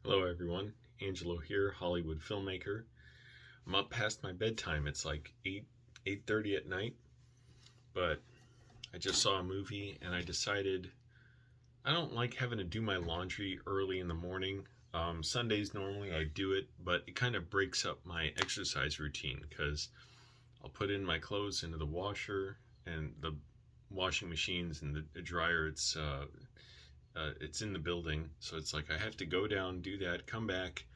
Hello everyone, Angelo here, Hollywood filmmaker. I'm up past my bedtime. It's like 8:30 at night, but I just saw a movie and I decided I don't like having to do my laundry early in the morning. Sundays normally I do it, but it kind of breaks up my exercise routine because I'll put in my clothes into the washer and the washing machines and the dryer. It's in the building, so it's like I have to go down, do that, come back.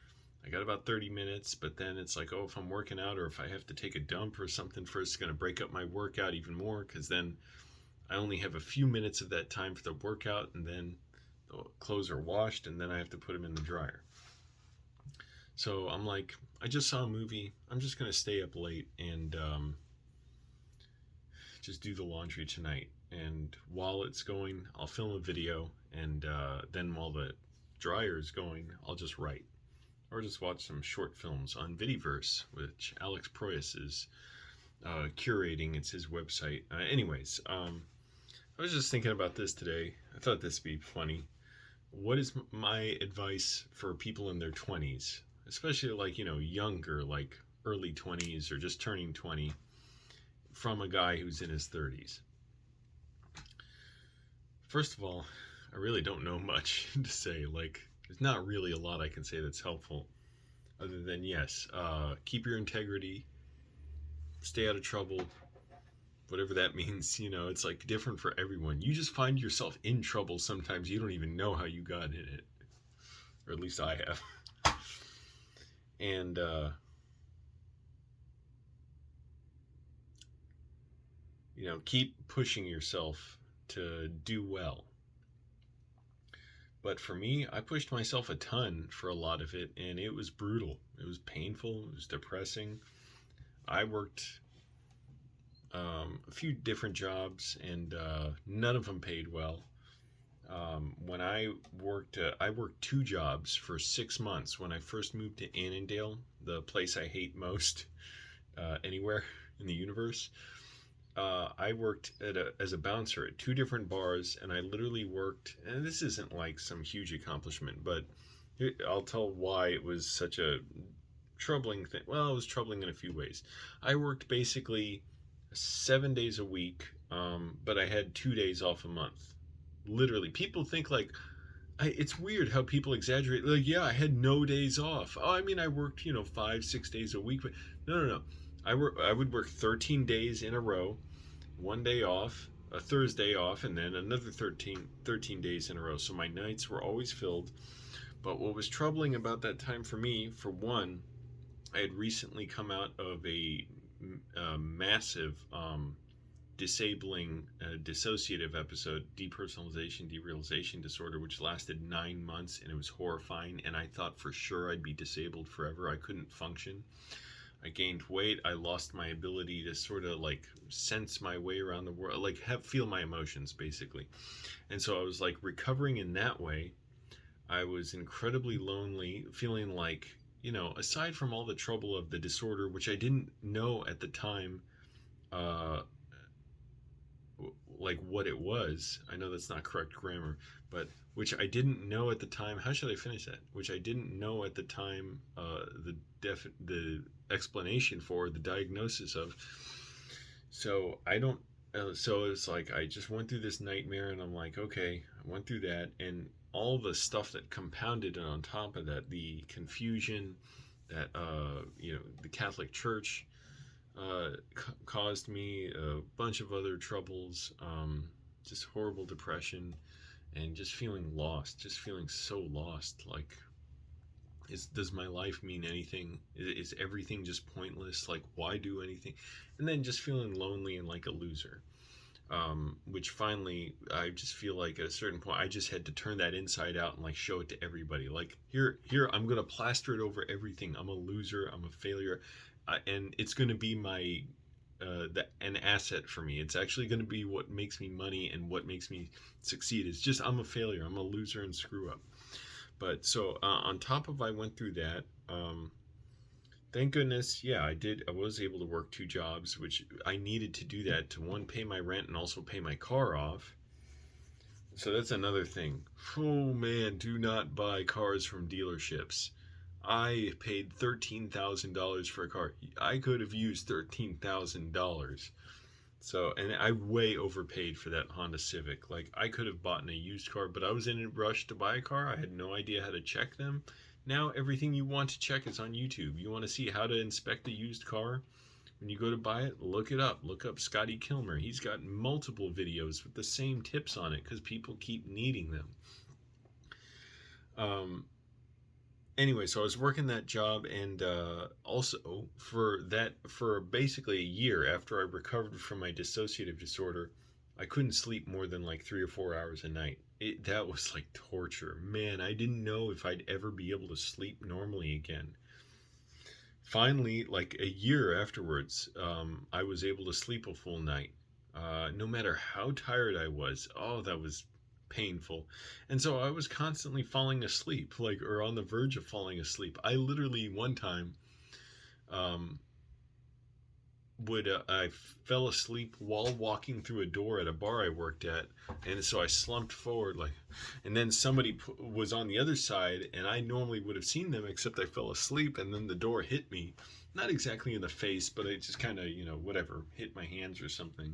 I got about 30 minutes, but then it's like, oh, if I'm working out or if I have to take a dump or something first, it's going to break up my workout even more because then I only have a few minutes of that time for the workout, and then the clothes are washed, and then I have to put them in the dryer. So I'm like, I just saw a movie. I'm just going to stay up late and just do the laundry tonight. And while it's going, I'll film a video, and then while the dryer is going, I'll just write or just watch some short films on Vidiverse, which Alex Proyas is curating. It's his website. I was just thinking about this today. I thought this would be funny. What is my advice for people in their 20s, especially like, younger, like early 20s or just turning 20, from a guy who's in his 30s? First of all, I really don't know much to say. Like, there's not really a lot I can say that's helpful other than, yes, keep your integrity, stay out of trouble, whatever that means. It's like different for everyone. You just find yourself in trouble sometimes. You don't even know how you got in it, or at least I have. And keep pushing yourself to do well. But for me, I pushed myself a ton for a lot of it, and it was brutal. It was painful. It was depressing. I worked a few different jobs, and none of them paid well. When I worked two jobs for 6 months when I first moved to Annandale, the place I hate most anywhere in the universe. I worked as a bouncer at two different bars, and I literally worked. And this isn't like some huge accomplishment, but I'll tell why it was such a troubling thing. Well, it was troubling in a few ways. I worked basically 7 days a week, but I had 2 days off a month. Literally, people think like it's weird how people exaggerate. Like, yeah, I had no days off. Oh, I mean, I worked 5, 6 days a week, but no. I would work 13 days in a row, one day off, a Thursday off, and then another 13 days in a row. So my nights were always filled. But what was troubling about that time for me, for one, I had recently come out of a massive disabling dissociative episode, depersonalization derealization disorder, which lasted 9 months, and it was horrifying. And I thought for sure I'd be disabled forever. I couldn't function. I gained weight. I lost my ability to sort of like sense my way around the world, like feel my emotions basically. And so I was like recovering in that way. I was incredibly lonely, feeling like, aside from all the trouble of the disorder, which I didn't know at the time, uh, like what it was. I know that's not correct grammar, but which I didn't know at the time. How should I finish that? Which I didn't know at the time. The explanation for the diagnosis of. So I don't. So it's like I just went through this nightmare, and I'm like, okay, I went through that, and all the stuff that compounded, and on top of that, the confusion that the Catholic Church caused me, a bunch of other troubles, just horrible depression, and just feeling lost, just feeling so lost. Like, does my life mean anything? Is everything just pointless? Like, why do anything? And then just feeling lonely and like a loser. Which finally, I just feel like at a certain point, I just had to turn that inside out and like show it to everybody. Like, here, I'm gonna plaster it over everything. I'm a loser. I'm a failure, and it's gonna be my an asset for me. It's actually gonna be what makes me money and what makes me succeed. It's just I'm a failure. I'm a loser and screw up. But so on top of I went through that. Thank goodness, yeah, I did. I was able to work two jobs, which I needed to do that to, one, pay my rent and also pay my car off. So that's another thing. Oh man, do not buy cars from dealerships. I paid $13,000 for a car. I could have used $13,000. So, and I way overpaid for that Honda Civic. Like, I could have bought a used car, but I was in a rush to buy a car. I had no idea how to check them. Now, everything you want to check is on YouTube. You want to see how to inspect a used car? When you go to buy it, look it up. Look up Scotty Kilmer. He's got multiple videos with the same tips on it because people keep needing them. Um, anyway, so I was working that job, and also for basically a year after I recovered from my dissociative disorder, I couldn't sleep more than like 3 or 4 hours a night. That was like torture. Man, I didn't know if I'd ever be able to sleep normally again. Finally, like a year afterwards, I was able to sleep a full night. No matter how tired I was, oh, that was painful. And so I was constantly falling asleep, like, or on the verge of falling asleep. I literally, one time, um, I fell asleep while walking through a door at a bar I worked at, and so I slumped forward, like, and then somebody was on the other side, and I normally would have seen them, except I fell asleep, and then the door hit me, not exactly in the face, but it just kind of, whatever, hit my hands or something.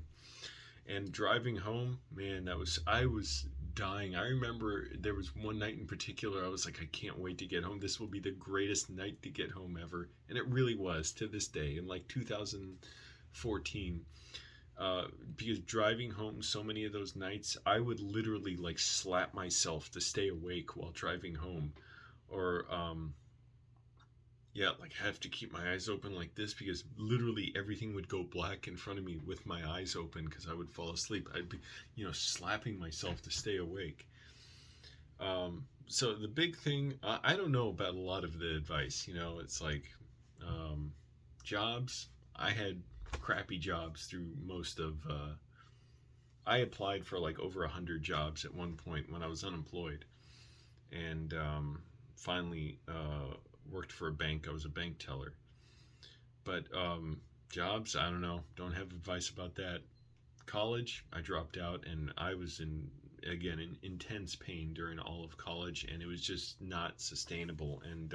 And driving home, man, I was dying. I remember there was one night in particular, I was like, I can't wait to get home. This will be the greatest night to get home ever. And it really was, to this day, in like 2014. Because driving home so many of those nights, I would literally like slap myself to stay awake while driving home. Or, yeah, like have to keep my eyes open like this because literally everything would go black in front of me with my eyes open because I would fall asleep. I'd be, slapping myself to stay awake. So the big thing, I don't know about a lot of the advice. It's like jobs. I had crappy jobs through most of. I applied for like over 100 jobs at one point when I was unemployed, and finally worked for a bank. I was a bank teller. But jobs, I don't know. Don't have advice about that. College, I dropped out, and I was in intense pain during all of college, and it was just not sustainable. And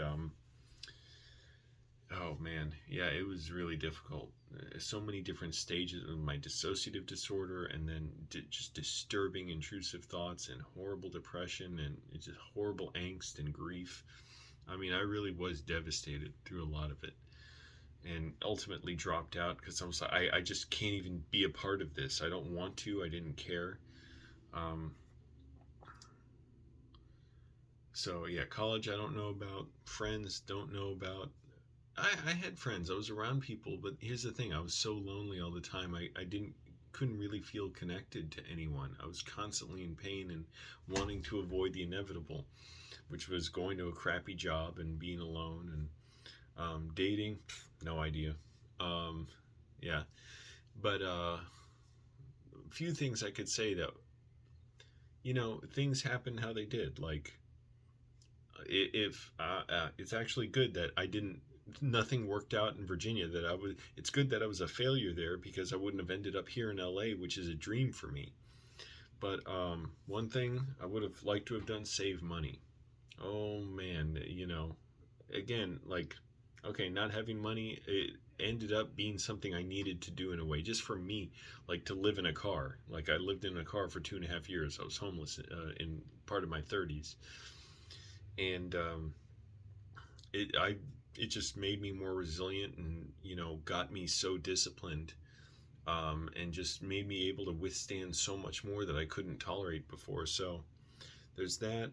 oh man, yeah, it was really difficult. So many different stages of my dissociative disorder, and then just disturbing intrusive thoughts, and horrible depression, and it's just horrible angst and grief. I mean, I really was devastated through a lot of it, and ultimately dropped out because I was like, I just can't even be a part of this. I don't want to. I didn't care. Um, so yeah, college I don't know about. Friends don't know about. I had friends. I was around people, but here's the thing: I was so lonely all the time. I couldn't really feel connected to anyone. I was constantly in pain and wanting to avoid the inevitable, which was going to a crappy job and being alone. And dating, no idea. Yeah, but few things I could say that things happened how they did. Like if it's actually good that I didn't. Nothing worked out in Virginia. That I was. It's good that I was a failure there because I wouldn't have ended up here in LA, which is a dream for me. But one thing I would have liked to have done: save money. Oh man, again, like, okay, not having money, it ended up being something I needed to do in a way, just for me, like to live in a car. Like I lived in a car for 2.5 years. I was homeless in part of my 30s, and it I it just made me more resilient, and got me so disciplined, and just made me able to withstand so much more that I couldn't tolerate before. So there's that.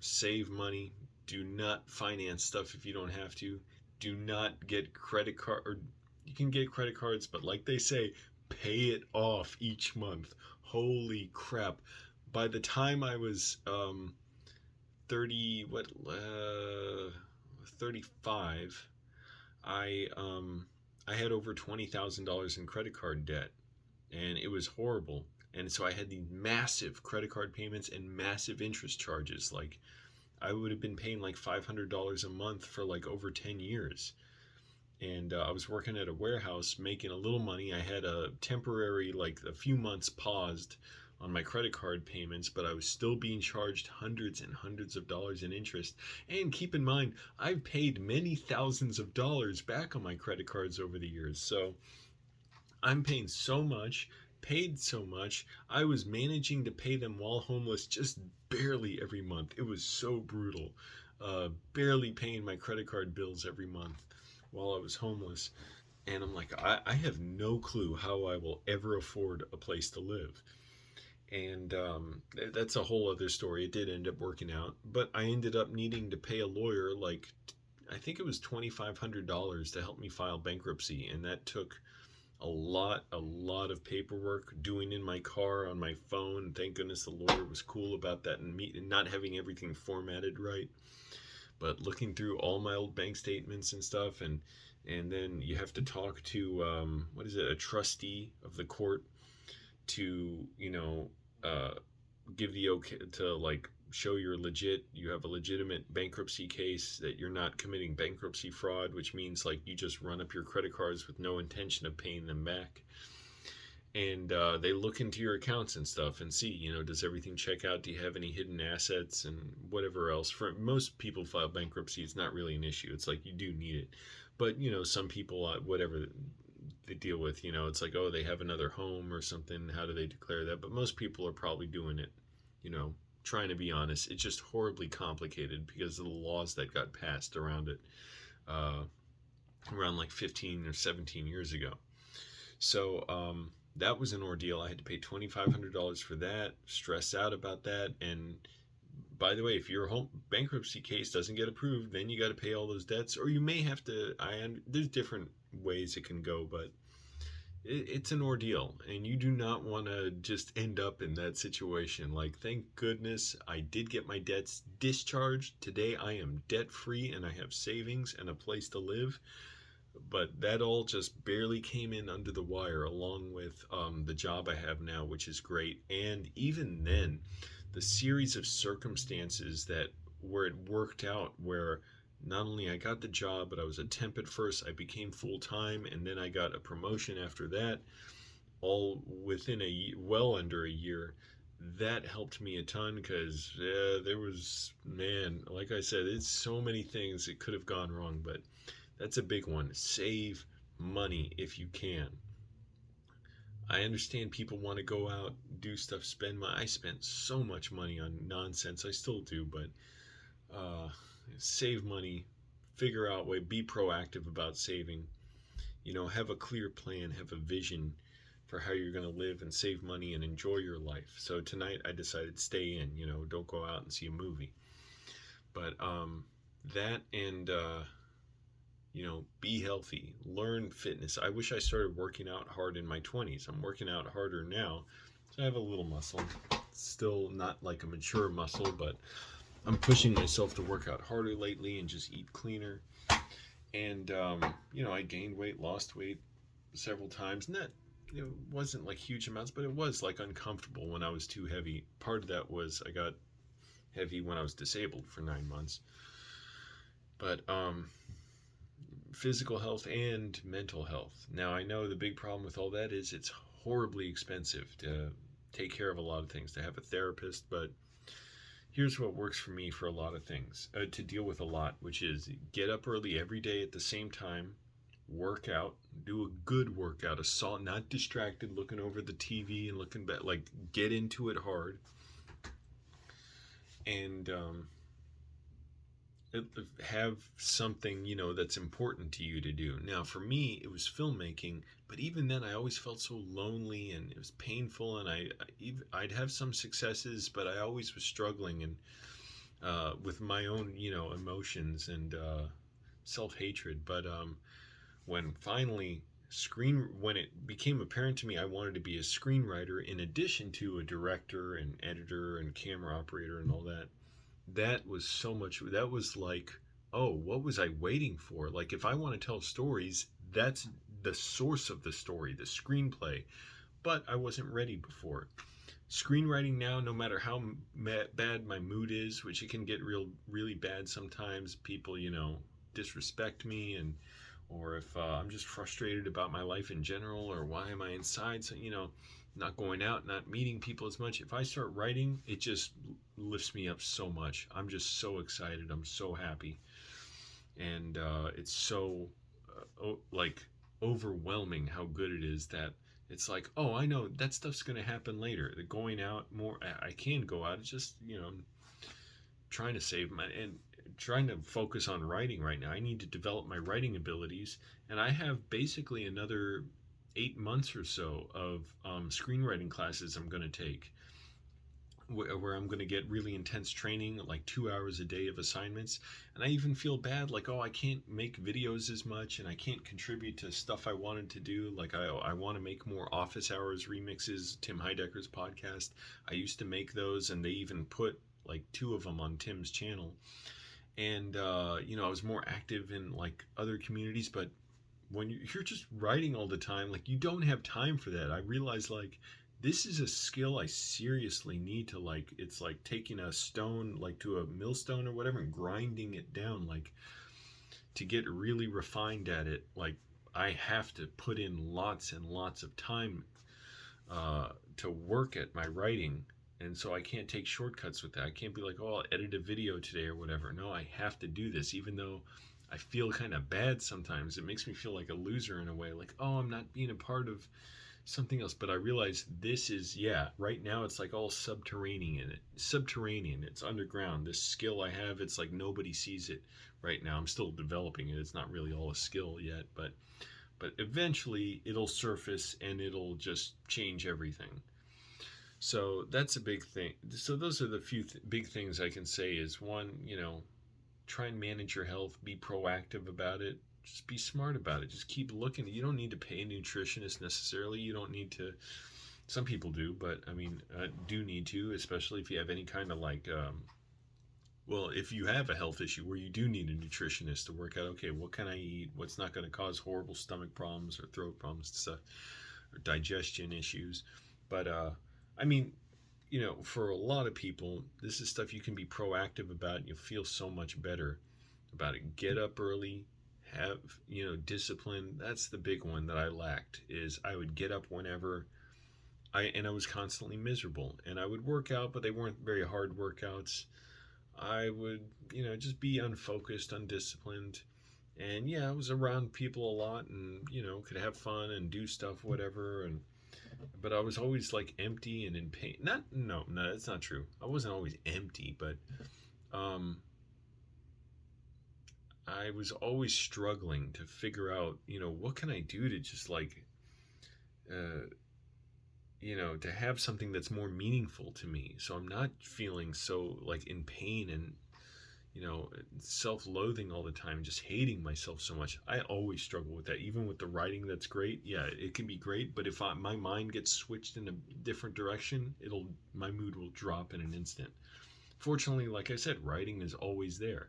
Save money. Do not finance stuff if you don't have to. Do not get credit card. Or you can get credit cards, but like they say, pay it off each month. Holy crap! By the time I was 35, I had over $20,000 in credit card debt, and it was horrible. And so I had these massive credit card payments and massive interest charges. Like I would have been paying like $500 a month for like over 10 years. And I was working at a warehouse making a little money. I had a temporary, like a few months paused on my credit card payments, but I was still being charged hundreds and hundreds of dollars in interest. And keep in mind, I've paid many thousands of dollars back on my credit cards over the years. So I'm paying so much, paid so much. I was managing to pay them while homeless just barely every month. It was so brutal. Barely paying my credit card bills every month while I was homeless. And I'm like, I have no clue how I will ever afford a place to live. And that's a whole other story. It did end up working out, but I ended up needing to pay a lawyer, like, I think it was $2,500 to help me file bankruptcy. And that took a lot of paperwork, doing in my car on my phone. Thank goodness the lawyer was cool about that, and me not having everything formatted right, but looking through all my old bank statements and stuff. And then you have to talk to what is it, a trustee of the court, to uh, give the okay to, like, show you have a legitimate bankruptcy case, that you're not committing bankruptcy fraud, which means, like, you just run up your credit cards with no intention of paying them back. And they look into your accounts and stuff and see, does everything check out? Do you have any hidden assets and whatever else? For most people file bankruptcy, it's not really an issue. It's like, you do need it. But, some people, whatever they deal with, it's like, oh, they have another home or something. How do they declare that? But most people are probably doing it, trying to be honest. It's just horribly complicated because of the laws that got passed around it, around like 15 or 17 years ago. So that was an ordeal. I had to pay $2,500 for that, stress out about that. And by the way, if your home bankruptcy case doesn't get approved, then you got to pay all those debts, or you may have to. There's different ways it can go, but it's an ordeal, and you do not want to just end up in that situation. Like, thank goodness I did get my debts discharged. Today I am debt free, and I have savings and a place to live. But that all just barely came in under the wire, along with the job I have now, which is great. And even then, the series of circumstances that where it worked out, where not only I got the job, but I was a temp at first, I became full-time, and then I got a promotion after that, all within well under a year. That helped me a ton, because there was, man, like I said, it's so many things that could have gone wrong, but that's a big one. Save money if you can. I understand people want to go out, do stuff, spend money. I spent so much money on nonsense. I still do, but save money, figure out way, be proactive about saving. Have a clear plan, have a vision for how you're going to live and save money and enjoy your life. So tonight I decided to stay in. Don't go out and see a movie. But that and be healthy, learn fitness. I wish I started working out hard in my 20s. I'm working out harder now, so I have a little muscle. Still not like a mature muscle, but I'm pushing myself to work out harder lately and just eat cleaner. And I gained weight, lost weight several times, and that, it wasn't like huge amounts, but it was like uncomfortable when I was too heavy. Part of that was I got heavy when I was disabled for 9 months. But physical health and mental health. Now, I know the big problem with all that is it's horribly expensive to take care of a lot of things, to have a therapist, but here's what works for me for a lot of things, to deal with a lot, which is get up early every day at the same time, work out, do a good workout, not distracted, looking over the TV and looking back, like, get into it hard, and have something that's important to you to do. Now, for me, it was filmmaking, but even then I always felt so lonely, and it was painful, and I'd have some successes, but I always was struggling, and with my own emotions and self-hatred. But when it became apparent to me I wanted to be a screenwriter in addition to a director and editor and camera operator and all that, that was like, oh, what was I waiting for? Like, if I want to tell stories, that's the source of the story, the screenplay. But I wasn't ready before. Screenwriting now, no matter how bad my mood is, which it can get really bad sometimes, people disrespect me, or if I'm just frustrated about my life in general, or why am I inside, so not going out, not meeting people as much. If I start writing, it just lifts me up so much. I'm just so excited. I'm so happy. And it's so like overwhelming how good it is that it's like, oh, I know that stuff's going to happen later. The going out more, I can go out. It's just, trying to save my and trying to focus on writing right now. I need to develop my writing abilities, and I have basically another 8 months or so of screenwriting classes I'm going to take, where I'm going to get really intense training, like 2 hours a day of assignments. And I even feel bad, like, oh, I can't make videos as much, and I can't contribute to stuff I wanted to do. Like, I want to make more office hours remixes, Tim Heidecker's podcast. I used to make those, and they even put like 2 of them on Tim's channel. And I was more active in like other communities, but when you're just writing all the time, like, you don't have time for that. I realize, like, this is a skill I seriously need to, like, it's like taking a stone, like, to a millstone or whatever, and grinding it down, like, to get really refined at it. Like, I have to put in lots and lots of time to work at my writing. And so I can't take shortcuts with that. I can't be like, oh, I'll edit a video today or whatever. No, I have to do this, even though I feel kind of bad sometimes. It makes me feel like a loser in a way, like, oh, I'm not being a part of something else. But I realize this is, right now it's like all subterranean. It's underground. This skill I have, it's like nobody sees it right now. I'm still developing it. It's not really all a skill yet, but eventually it'll surface and it'll just change everything. So that's a big thing. So those are the few big things I can say is, one, try and manage your health, be proactive about it, just be smart about it. Just keep looking. You don't need to pay a nutritionist necessarily. You don't need to, some people do, but I mean, do need to, especially if you have any kind of like, if you have a health issue where you do need a nutritionist to work out, okay, what can I eat? What's not going to cause horrible stomach problems or throat problems and stuff, or digestion issues. But, I mean, for a lot of people, this is stuff you can be proactive about, and you'll feel so much better about it. Get up early, have, discipline. That's the big one that I lacked, is I would get up whenever I was constantly miserable, and I would work out, but they weren't very hard workouts. I would, just be unfocused, undisciplined. And I was around people a lot, and, could have fun and do stuff, whatever. But I was always like empty and in pain. No, that's not true. I wasn't always empty, but I was always struggling to figure out, what can I do to just like, to have something that's more meaningful to me. So I'm not feeling so like in pain and, self-loathing all the time, just hating myself so much. I always struggle with that. Even with the writing, that's great. Yeah, it can be great, but if my mind gets switched in a different direction, my mood will drop in an instant. Fortunately, like I said, writing is always there.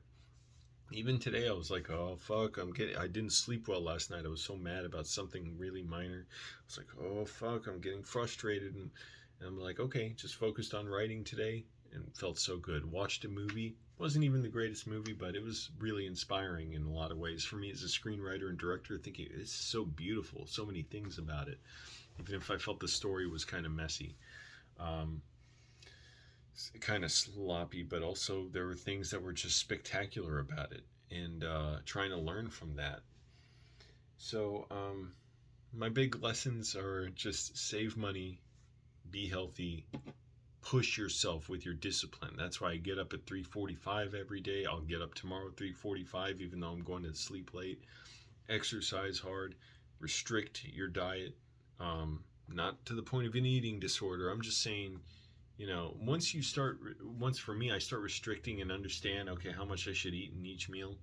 Even today, I was like, oh fuck, I didn't sleep well last night. I was so mad about something really minor. I was like, oh fuck, I'm getting frustrated, and I'm like, okay, just focused on writing today, and felt so good. Watched a movie. Wasn't even the greatest movie, but it was really inspiring in a lot of ways for me as a screenwriter and director, thinking it's so beautiful, so many things about it, even if I felt the story was kind of messy, kind of sloppy, but also there were things that were just spectacular about it, and trying to learn from that. So my big lessons are just save money, be healthy, push yourself with your discipline. That's why I get up at 3:45 every day. I'll get up tomorrow at 3:45, even though I'm going to sleep late. Exercise hard, restrict your diet, not to the point of an eating disorder. I'm just saying, once for me, I start restricting and understand, okay, how much I should eat in each meal.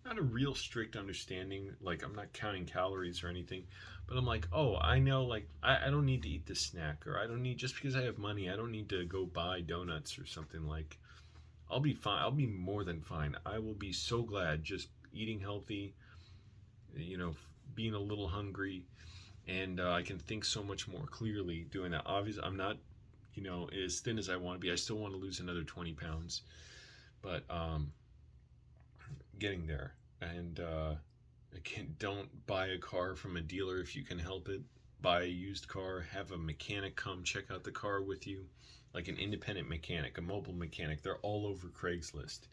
Not a real strict understanding, like I'm not counting calories or anything, but I'm like, oh, I know, like, I don't need to eat this snack, or I don't need, just because I have money, I don't need to go buy donuts or something. Like, I'll be fine. I'll be more than fine. I will be so glad just eating healthy, being a little hungry, and I can think so much more clearly doing that. Obviously, I'm not, as thin as I want to be. I still want to lose another 20 pounds, but getting there. And again, don't buy a car from a dealer if you can help it. buy a used car, have a mechanic come check out the car with you, like an independent mechanic, a mobile mechanic. They're all over Craigslist.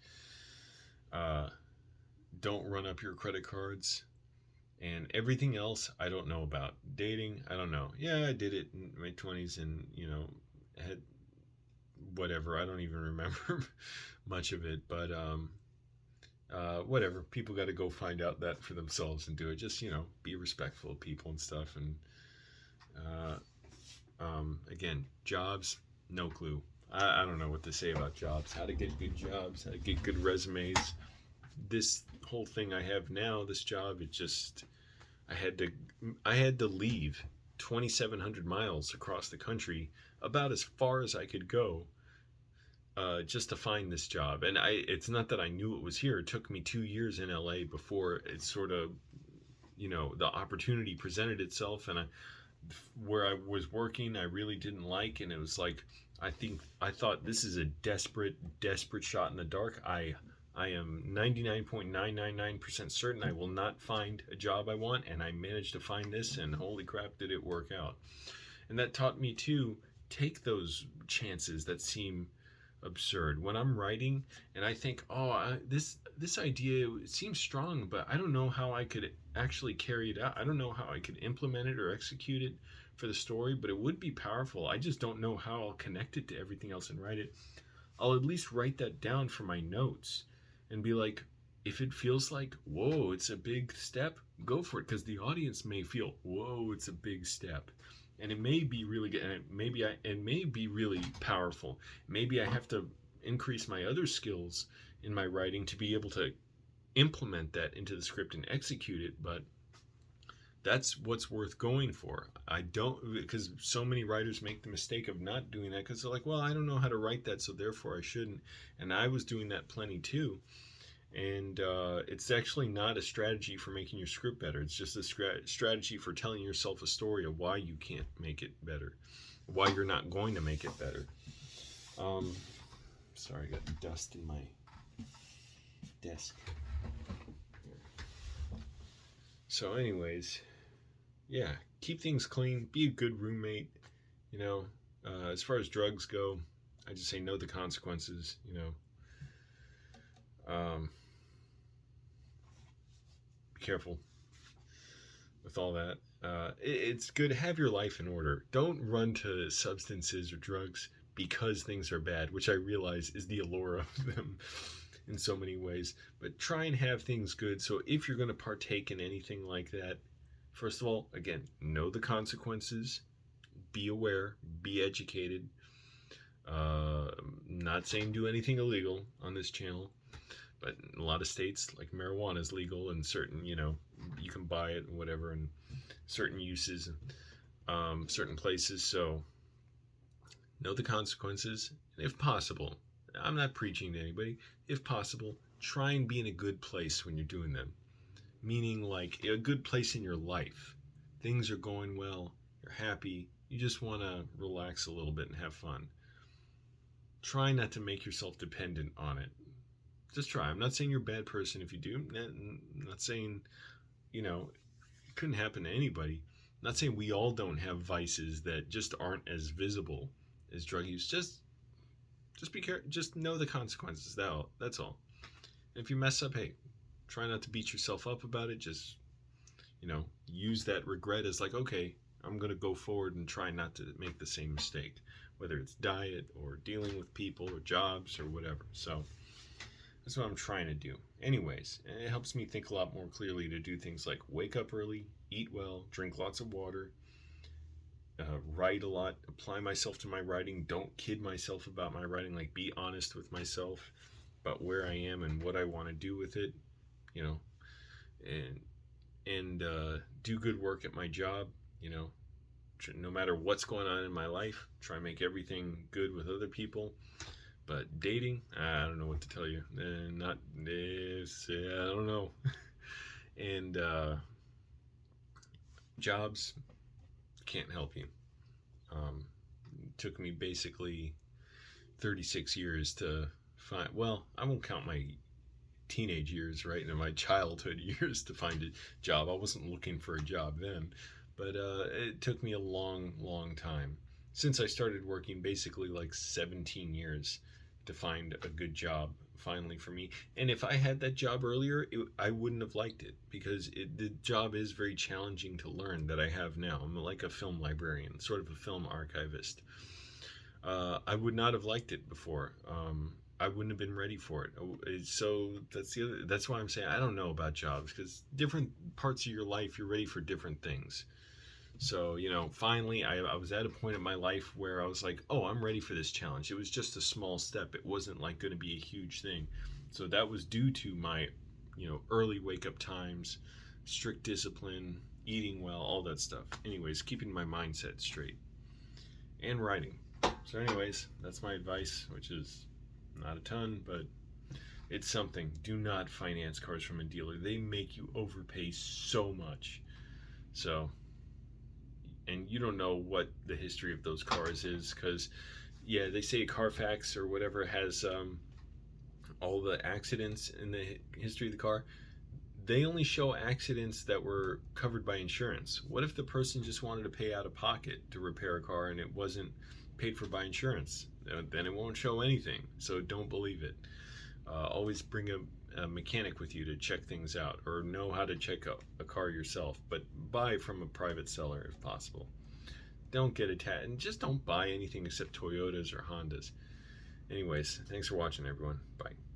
Don't run up your credit cards. And everything else, I don't know about. Dating, I don't know. Yeah, I did it in my 20s and, had whatever. I don't even remember much of it. But whatever. People got to go find out that for themselves and do it. Just, be respectful of people and stuff. And again, jobs, no clue. I don't know what to say about jobs. How to get good jobs, how to get good resumes. This whole thing I have now, this job, it just, I had to leave 2,700 miles across the country, about as far as I could go, just to find this job. And it's not that I knew it was here. It took me 2 years in LA before it sort of, the opportunity presented itself. And where I was working, I really didn't like, and it was like, I thought this is a desperate shot in the dark. I am 99.999% certain I will not find a job I want, and I managed to find this, and holy crap, did it work out. And that taught me to take those chances that seem absurd. When I'm writing and I think, this idea, it seems strong, but I don't know how I could actually carry it out. I don't know how I could implement it or execute it for the story, but it would be powerful. I just don't know how I'll connect it to everything else and write it. I'll at least write that down for my notes and be like, if it feels like, whoa, it's a big step, go for it, because the audience may feel, whoa, it's a big step. And it may be really good, and it may be really powerful. Maybe I have to increase my other skills in my writing to be able to implement that into the script and execute it, but that's what's worth going for. Because so many writers make the mistake of not doing that because they're like, well, I don't know how to write that, so therefore I shouldn't. And I was doing that plenty too. And it's actually not a strategy for making your script better. It's just a strategy for telling yourself a story of why you can't make it better, why you're not going to make it better. Sorry, I got dust in my desk. So anyways, yeah, keep things clean, be a good roommate. As far as drugs go, I just say know the consequences. Be careful with all that. It's good to have your life in order. Don't run to substances or drugs because things are bad, which I realize is the allure of them in so many ways. But try and have things good. So if you're going to partake in anything like that, first of all, again, know the consequences. Be aware. Be educated. Not saying do anything illegal on this channel, but in a lot of states, like marijuana is legal, and certain, you can buy it and whatever, and certain uses, certain places. So know the consequences. And if possible, I'm not preaching to anybody, if possible, try and be in a good place when you're doing them. Meaning like a good place in your life. Things are going well, you're happy, you just want to relax a little bit and have fun. Try not to make yourself dependent on it. Just try. I'm not saying you're a bad person if you do. I'm not saying, it couldn't happen to anybody. I'm not saying we all don't have vices that just aren't as visible as drug use. Just be careful. Just know the consequences. That's all. And if you mess up, hey, try not to beat yourself up about it. Just, use that regret as like, okay, I'm going to go forward and try not to make the same mistake, whether it's diet or dealing with people or jobs or whatever. So that's what I'm trying to do. Anyways, and it helps me think a lot more clearly to do things like wake up early, eat well, drink lots of water, write a lot, apply myself to my writing, don't kid myself about my writing, like be honest with myself about where I am and what I want to do with it, and do good work at my job, no matter what's going on in my life, try and make everything good with other people. But dating, I don't know what to tell you. I don't know. And jobs can't help you. It took me basically 36 years to find, well, I won't count my teenage years, right, and my childhood years to find a job. I wasn't looking for a job then, But it took me a long time since I started working, basically like 17 years, to find a good job finally for me. And if I had that job earlier, I wouldn't have liked it, because the job is very challenging to learn that I have now. I'm like a film librarian, sort of a film archivist. I would not have liked it before. I wouldn't have been ready for it. So that's why I'm saying I don't know about jobs, because different parts of your life you're ready for different things. So, finally, I was at a point in my life where I was like, oh, I'm ready for this challenge. It was just a small step. It wasn't like going to be a huge thing. So that was due to my, early wake up times, strict discipline, eating well, all that stuff. Anyways, keeping my mindset straight and writing. So, anyways, that's my advice, which is not a ton, but it's something. Do not finance cars from a dealer. They make you overpay so much. So, and you don't know what the history of those cars is, because yeah, they say Carfax or whatever has all the accidents in the history of the car. They only show accidents that were covered by insurance. What if the person just wanted to pay out of pocket to repair a car and it wasn't paid for by insurance? Then it won't show anything. So don't believe it. Always bring a mechanic with you to check things out, or know how to check a car yourself, but buy from a private seller if possible. Don't get attached, and just don't buy anything except Toyotas or Hondas. Anyways, thanks for watching, everyone. Bye.